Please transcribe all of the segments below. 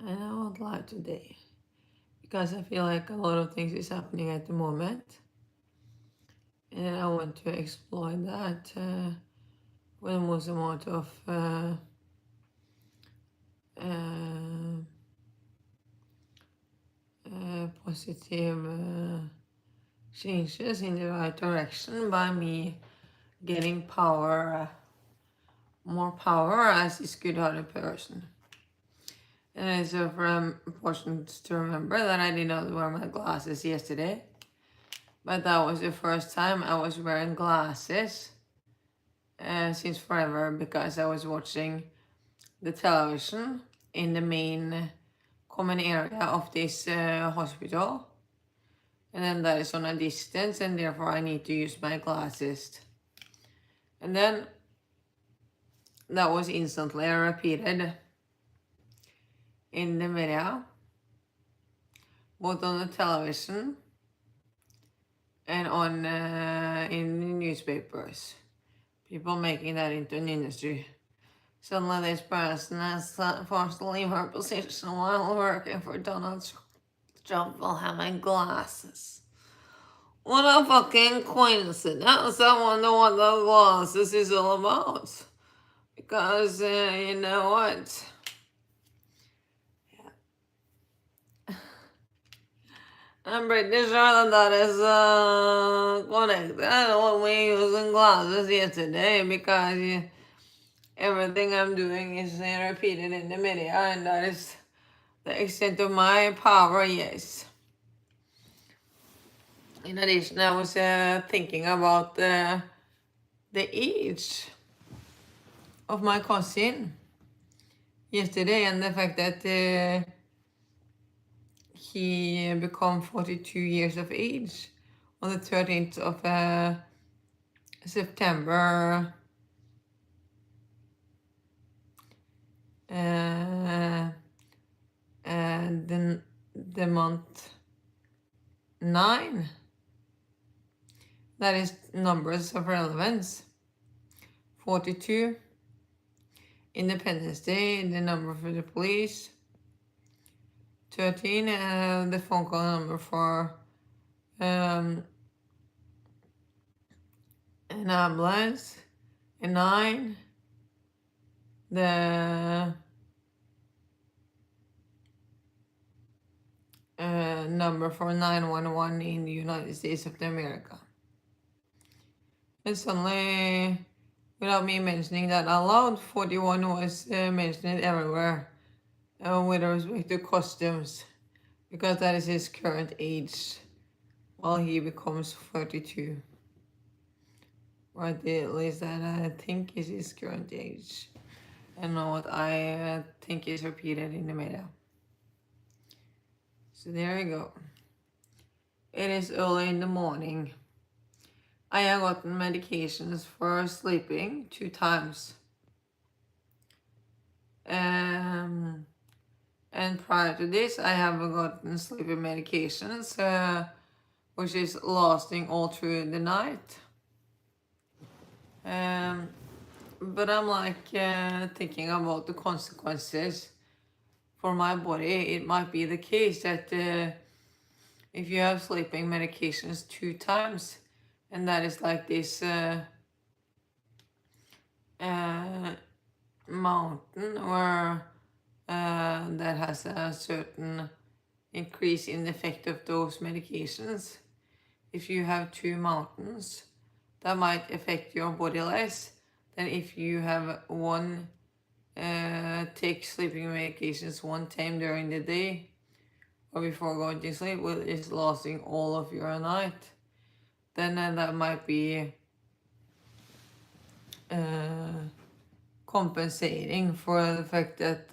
And I won't lie today because I feel like a lot of things is happening at the moment, and I want to explore that with the most amount of positive changes in the right direction by me getting power, more power as this good-hearted person. And it's important to remember that I did not wear my glasses yesterday, but that was the first time I was wearing glasses since forever, because I was watching the television in the main common area of this hospital, and then that is on a distance, and therefore I need to use my glasses. And then that was instantly repeated in the media, both on the television and on in the newspapers. People making that into an industry. Suddenly this person has forced to leave her position while working for Donald Trump while having glasses. What a fucking coincidence. I wonder what the glasses is all about. Because, you know what? I'm pretty sure that is connected when we using glasses yesterday, because everything I'm doing is repeated in the media, and that is the extent of my power, yes. In addition, I was thinking about the age of my cousin yesterday, and the fact that he became 42 years of age on the 13th of September. And the month 9. That is numbers of relevance. 42, Independence Day, the number for the police. 13, the phone call number for an ambulance. And 9, the number for 911 in the United States of America. And suddenly, without me mentioning that out loud, 41 was mentioned everywhere with respect to costumes, because that is his current age while he becomes 42. Or at least that I think is his current age. I know what I think is repeated in the media. So there you go. It is early in the morning. I have gotten medications for sleeping 2 times. And prior to this, I have gotten sleeping medications, which is lasting all through the night. But I'm like thinking about the consequences for my body. It might be the case that if you have sleeping medications 2 times, and that is like this mountain where that has a certain increase in the effect of those medications. If you have 2 mountains, that might affect your body less than if you have one, take sleeping medications 1 time during the day or before going to sleep, which is lasting all of your night. Then that might be compensating for the fact that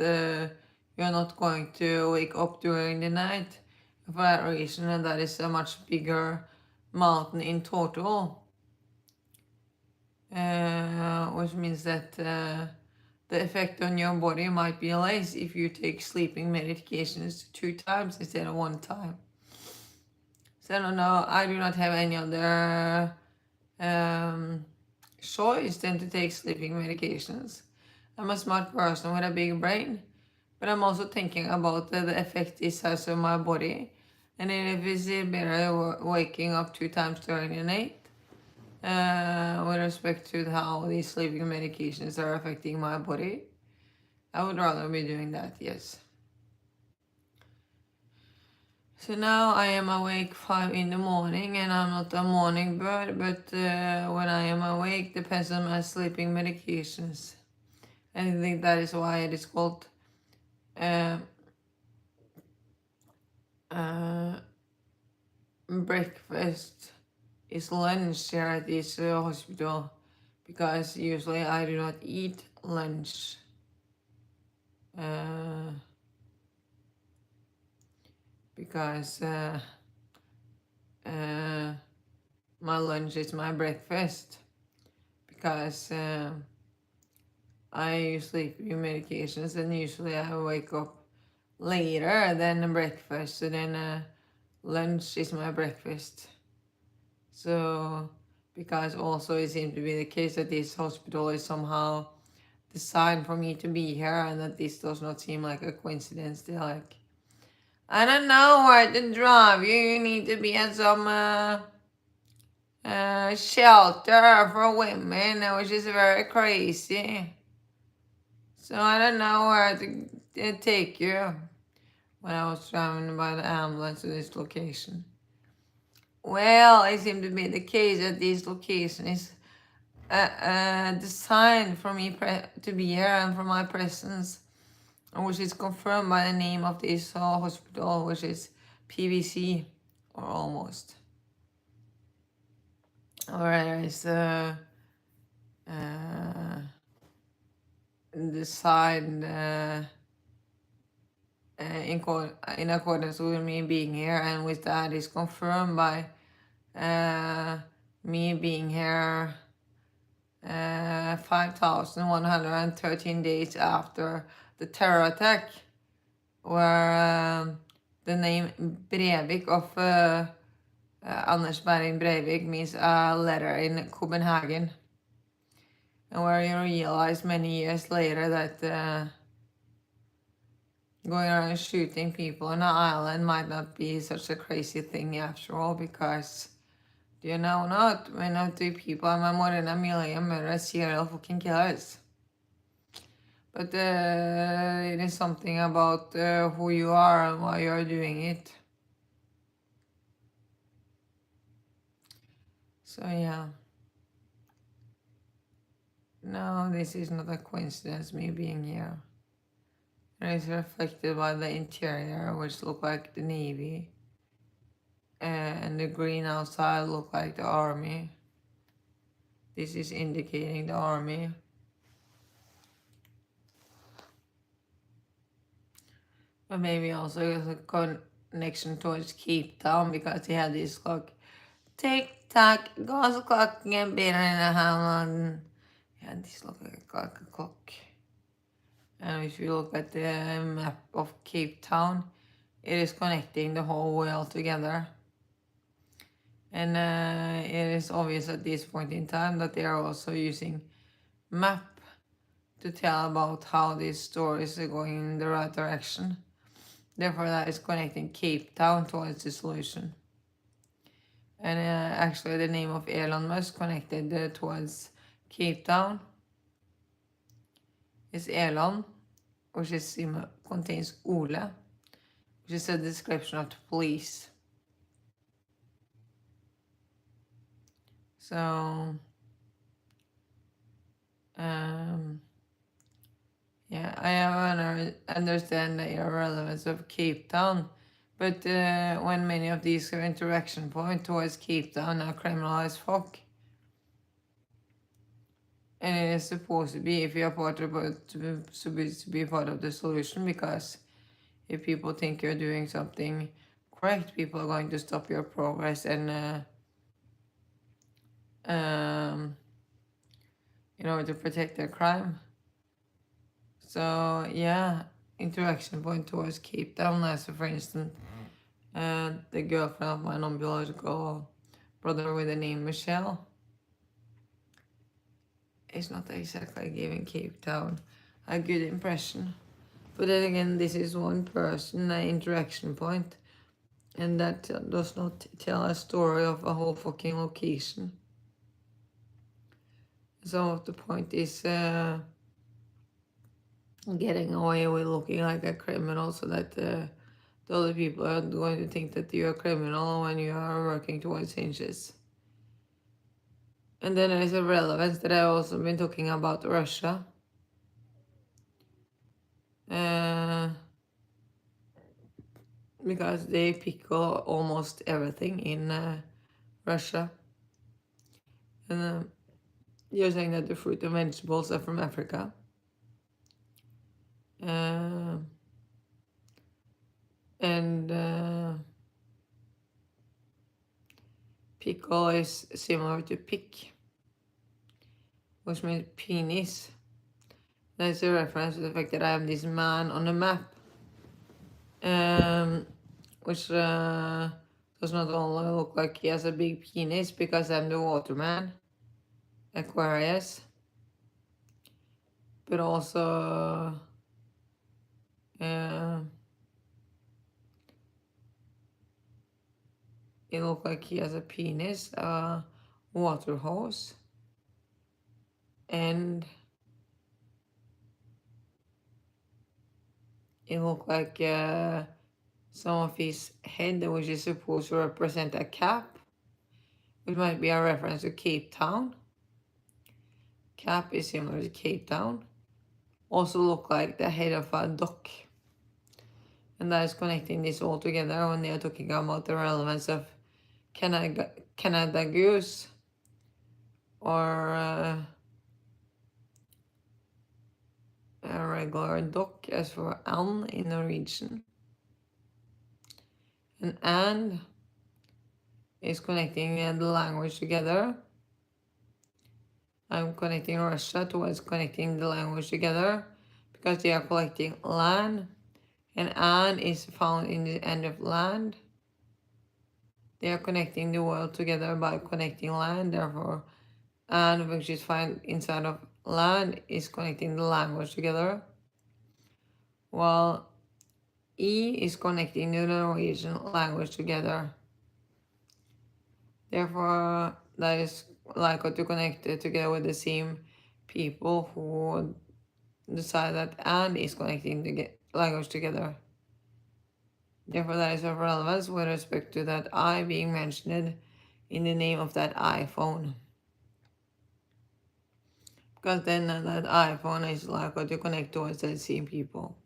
you're not going to wake up during the night for that reason, and that is a much bigger mountain in total, which means that the effect on your body might be less if you take sleeping medications 2 times instead of 1 time. So I don't know, I do not have any other choice than to take sleeping medications. I'm a smart person with a big brain, But I'm also thinking about the effect this has on my body. And if it's better waking up 2 times during the night, with respect to how these sleeping medications are affecting my body, I would rather be doing that, yes. So now I am awake 5 in the morning, and I'm not a morning bird, but when I am awake depends on my sleeping medications. And I think that is why it is called breakfast is lunch here at this hospital, because usually I do not eat lunch. Because my lunch is my breakfast, because I use sleeping medications, and usually I wake up later than breakfast, so then lunch is my breakfast. So, because also it seems to be the case that this hospital is somehow designed for me to be here, and that this does not seem like a coincidence. They're like, I don't know where to drive you. You need to be at some shelter for women, which is very crazy. So I don't know where to take you. When I was traveling by the ambulance to this location. Well, it seemed to be the case that this location is designed for me to be here and for my presence, which is confirmed by the name of this hospital, which is PVC, or almost. Or is designed in accordance with me being here, and with that is confirmed by me being here 5,113 days after the terror attack, where the name Breivik of Anders Behring Breivik means a letter in Copenhagen, and where you realize many years later that going around shooting people on an island might not be such a crazy thing after all, because you know not when of the people are more than a million murderers, serial fucking killers. But it is something about who you are and why you are doing it. So yeah. No, this is not a coincidence, me being here. It is reflected by the interior, which look like the Navy. And the green outside look like the Army. This is indicating the Army. But maybe also a connection towards Cape Town, because they had this clock. Tick-tock, goes clocking and beating in the Hamlin. Yeah, this looks like a clock. And if you look at the map of Cape Town, it is connecting the whole world together. And it is obvious at this point in time that they are also using map to tell about how these stories are going in the right direction. Therefore, that is connecting Cape Town towards the solution. And actually, the name of Elon Musk connected towards Cape Town is Elon, which is contains Ole, which is a description of the police. So, yeah, I understand the irrelevance of Cape Town, but when many of these interaction points towards Cape Town are criminalized folk, and it is supposed to be, if you are part of it, to be part of the solution, because if people think you're doing something correct, people are going to stop your progress and in order to protect their crime. So yeah, interaction point towards Cape Town, as for instance, the girlfriend of my non-biological brother with the name Michelle is not exactly giving Cape Town a good impression. But then again, this is one person, an interaction point, and that does not tell a story of a whole fucking location. So the point is getting away with looking like a criminal so that the other people are going to think that you're a criminal when you are working towards changes. And then there is a relevance that I've also been talking about Russia. Because they pickle almost everything in Russia. And you're saying that the fruit and vegetables are from Africa. Pickle is similar to pick, which means penis. That's a reference to the fact that I am this man on the map, which does not only look like he has a big penis because I'm the waterman, Aquarius, but also it looks like he has a penis, a water hose, and it looks like some of his head, which is supposed to represent a cap, which might be a reference to Cape Town. Cap is similar to Cape Town. Also look like the head of a duck. And that is connecting this all together when they are talking about the relevance of Canada goose or a regular duck, as for and in Norwegian. And is connecting the language together. I'm connecting Russia towards connecting the language together because they are collecting land, and an is found in the end of land. They are connecting the world together by connecting land, therefore and which is found inside of land is connecting the language together, while E is connecting the Norwegian language together. Therefore, that is likely to connect it together with the same people who decide that and is connecting the language together. Therefore, that is of relevance with respect to that I being mentioned in the name of that iPhone. Because then that iPhone is likely to connect towards the same people.